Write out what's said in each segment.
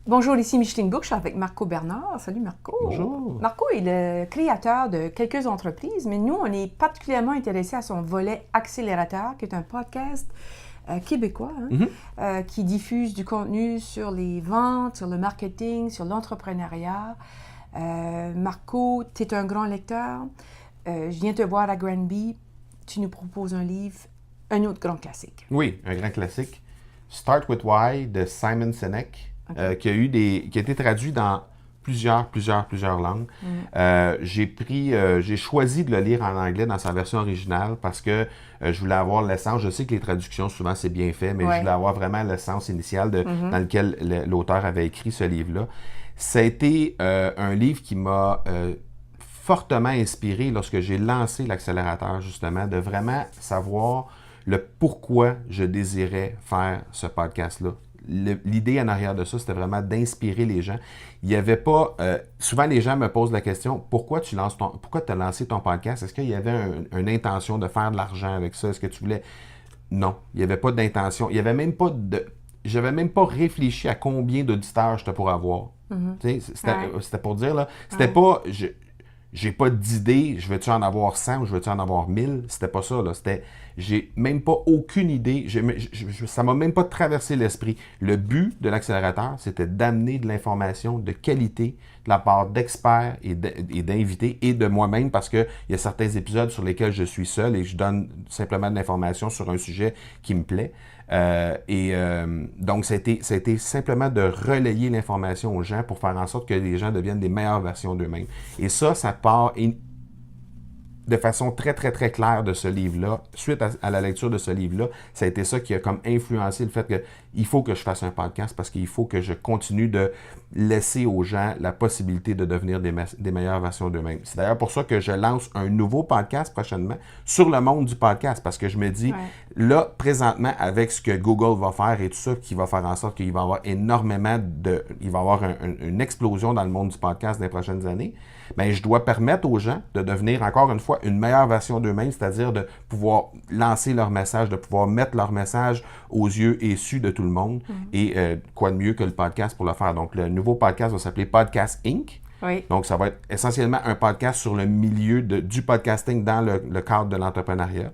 Bonjour, ici Micheline Book, je suis avec Marco Bernard. Salut Marco. Bonjour. Marco est le créateur de quelques entreprises, mais nous, on est particulièrement intéressés à son volet Accélérateur, qui est un podcast québécois qui diffuse du contenu sur les ventes, sur le marketing, sur l'entrepreneuriat. Marco, tu es un grand lecteur. Je viens te voir à Granby. Tu nous proposes un livre, un autre grand classique. Oui, un grand classique. Start with Why de Simon Sinek, qui a été traduit dans plusieurs langues. J'ai choisi de le lire en anglais dans sa version originale parce que je voulais avoir l'essence. Je sais que les traductions, souvent, c'est bien fait, mais je voulais avoir vraiment l'essence initiale dans lequel l'auteur avait écrit ce livre-là. Ça a été un livre qui m'a fortement inspiré lorsque j'ai lancé l'accélérateur, justement, de vraiment savoir le pourquoi je désirais faire ce podcast-là. L'idée en arrière de ça, c'était vraiment d'inspirer les gens. Il n'y avait pas... souvent, les gens me posent la question, pourquoi tu as lancé ton podcast? Est-ce qu'il y avait une intention de faire de l'argent avec ça? Est-ce que tu voulais... Non, il n'y avait pas d'intention. Il n'y avait même pas de... J'avais même pas réfléchi à combien d'auditeurs j'étais pour avoir. C'était pour dire, là, c'était pas... J'ai pas d'idée, je vais-tu en avoir 100 ou je vais-tu en avoir 1000? C'était pas ça, là. J'ai même pas aucune idée. Ça m'a même pas traversé l'esprit. Le but de l'accélérateur, c'était d'amener de l'information de qualité de la part d'experts et d'invités et de moi-même parce qu'il y a certains épisodes sur lesquels je suis seul et je donne simplement de l'information sur un sujet qui me plaît. Donc, ça a été simplement de relayer l'information aux gens pour faire en sorte que les gens deviennent des meilleures versions d'eux-mêmes. Et ça part de façon très, très, très claire de ce livre-là. Suite à la lecture de ce livre-là, ça a été ça qui a comme influencé le fait qu'il faut que je fasse un podcast parce qu'il faut que je continue de laisser aux gens la possibilité de devenir des meilleures versions d'eux-mêmes. C'est d'ailleurs pour ça que je lance un nouveau podcast prochainement sur le monde du podcast parce que je me dis, là, présentement, avec ce que Google va faire et tout ça, qui va faire en sorte qu'il va y avoir énormément il va y avoir une explosion dans le monde du podcast dans les prochaines années, bien, je dois permettre aux gens de devenir, encore une fois, une meilleure version d'eux-mêmes, c'est-à-dire de pouvoir lancer leur message, de pouvoir mettre leur message aux yeux et su de tout le monde. Et quoi de mieux que le podcast pour le faire. Donc, le nouveau podcast va s'appeler Podcast Inc. Donc, ça va être essentiellement un podcast sur le milieu du podcasting dans le cadre de l'entrepreneuriat.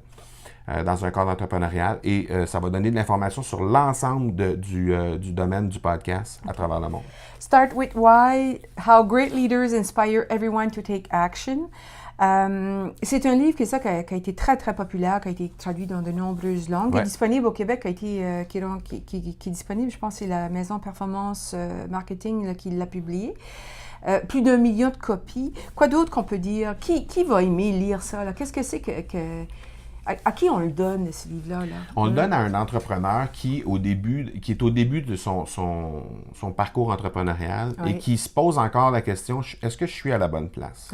Dans un cadre entrepreneurial et ça va donner de l'information sur l'ensemble du domaine du podcast à travers le monde. Start with Why, How Great Leaders Inspire Everyone to Take Action. C'est un livre qui a été très, très populaire, qui a été traduit dans de nombreuses langues, qui est disponible au Québec, qui est disponible, je pense, c'est la Maison Performance Marketing là, qui l'a publié. Plus d'1 million de copies. Quoi d'autre qu'on peut dire? Qui va aimer lire ça? Là? Qu'est-ce que c'est à qui on le donne, ce livre-là? Là? On le donne à un entrepreneur qui est au début de son parcours entrepreneurial et qui se pose encore la question, est-ce que je suis à la bonne place?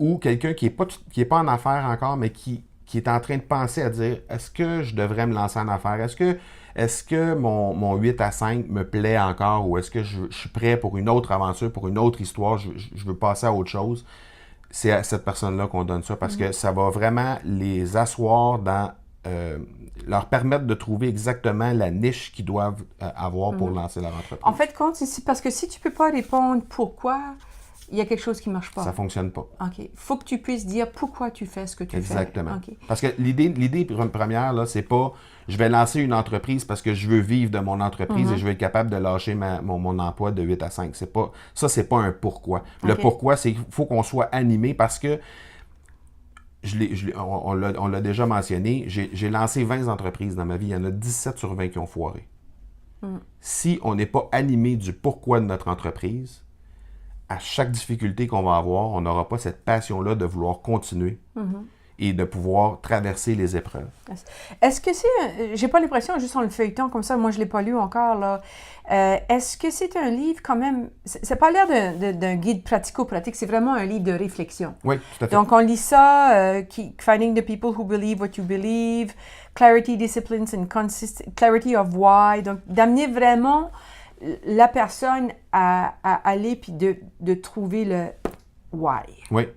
Ou quelqu'un qui est pas en affaires encore, mais qui est en train de penser à dire, est-ce que je devrais me lancer en affaires? Est-ce que mon 8 à 5 me plaît encore ou est-ce que je suis prêt pour une autre aventure, pour une autre histoire, je veux passer à autre chose? C'est à cette personne-là qu'on donne ça parce que ça va vraiment les asseoir dans... leur permettre de trouver exactement la niche qu'ils doivent avoir pour lancer leur entreprise. En fait, parce que si tu ne peux pas répondre pourquoi, il y a quelque chose qui ne marche pas. Ça ne fonctionne pas. OK. Il faut que tu puisses dire pourquoi tu fais ce que tu Exactement. fais. Okay. Parce que l'idée première, là, c'est pas je vais lancer une entreprise parce que je veux vivre de mon entreprise et je veux être capable de lâcher mon emploi de 8 à 5. C'est pas un pourquoi. Le pourquoi, c'est qu'il faut qu'on soit animé parce que on l'a déjà mentionné, j'ai lancé 20 entreprises dans ma vie. Il y en a 17 sur 20 qui ont foiré. Si on n'est pas animé du pourquoi de notre entreprise, à chaque difficulté qu'on va avoir, on n'aura pas cette passion-là de vouloir continuer et de pouvoir traverser les épreuves. Est-ce que c'est... j'ai pas l'impression, juste en le feuilletant comme ça, moi je ne l'ai pas lu encore, là. Est-ce que c'est un livre quand même... Ça n'a pas l'air d'un guide pratico-pratique, c'est vraiment un livre de réflexion. Oui, tout à fait. Donc on lit ça, Finding the people who believe what you believe, Clarity, Disciplines and Clarity of Why. Donc d'amener vraiment la personne à aller puis de trouver le why. Oui.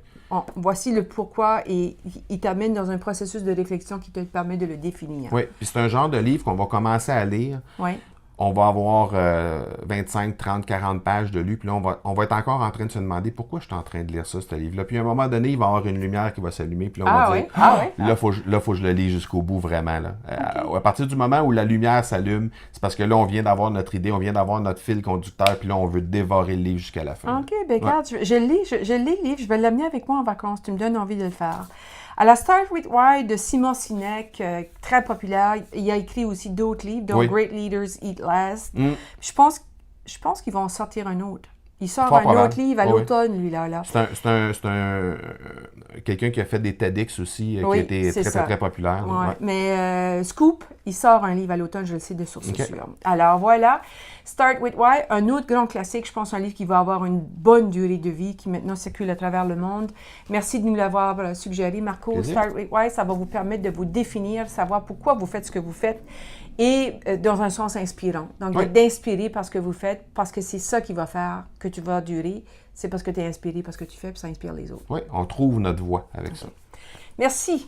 Voici le pourquoi et il t'amène dans un processus de réflexion qui te permet de le définir. Oui, puis c'est un genre de livre qu'on va commencer à lire. Oui. on va avoir 25, 30, 40 pages de lu, puis là, on va être encore en train de se demander pourquoi je suis en train de lire ça, ce livre-là. Puis à un moment donné, il va y avoir une lumière qui va s'allumer, puis là, on va dire, là, faut que je le lise jusqu'au bout, vraiment. Là. À partir du moment où la lumière s'allume, c'est parce que là, on vient d'avoir notre idée, on vient d'avoir notre fil conducteur, puis là, on veut dévorer le livre jusqu'à la fin. OK, bien, regarde, je lis le livre, je vais l'amener avec moi en vacances, tu me donnes envie de le faire. Alors, Start with Why de Simon Sinek, très populaire. Il a écrit aussi d'autres livres, dont Great Leaders Eat Last. Je pense qu'ils vont en sortir un autre. Il sort un autre livre à l'automne, lui, là. C'est quelqu'un qui a fait des TEDx aussi, qui a été très populaire. Ouais. Mais Scoop, il sort un livre à l'automne, je le sais de source sûre. Alors voilà, Start with Why, un autre grand classique, je pense un livre qui va avoir une bonne durée de vie, qui maintenant circule à travers le monde. Merci de nous l'avoir suggéré, Marco. Plaisir. Start with Why, ça va vous permettre de vous définir, savoir pourquoi vous faites ce que vous faites et dans un sens inspirant. Donc, d'inspirer par ce que vous faites, parce que c'est ça qui va faire que tu vas durer. C'est parce que tu es inspiré, parce que tu fais, puis ça inspire les autres. Oui, on trouve notre voie avec ça. Merci.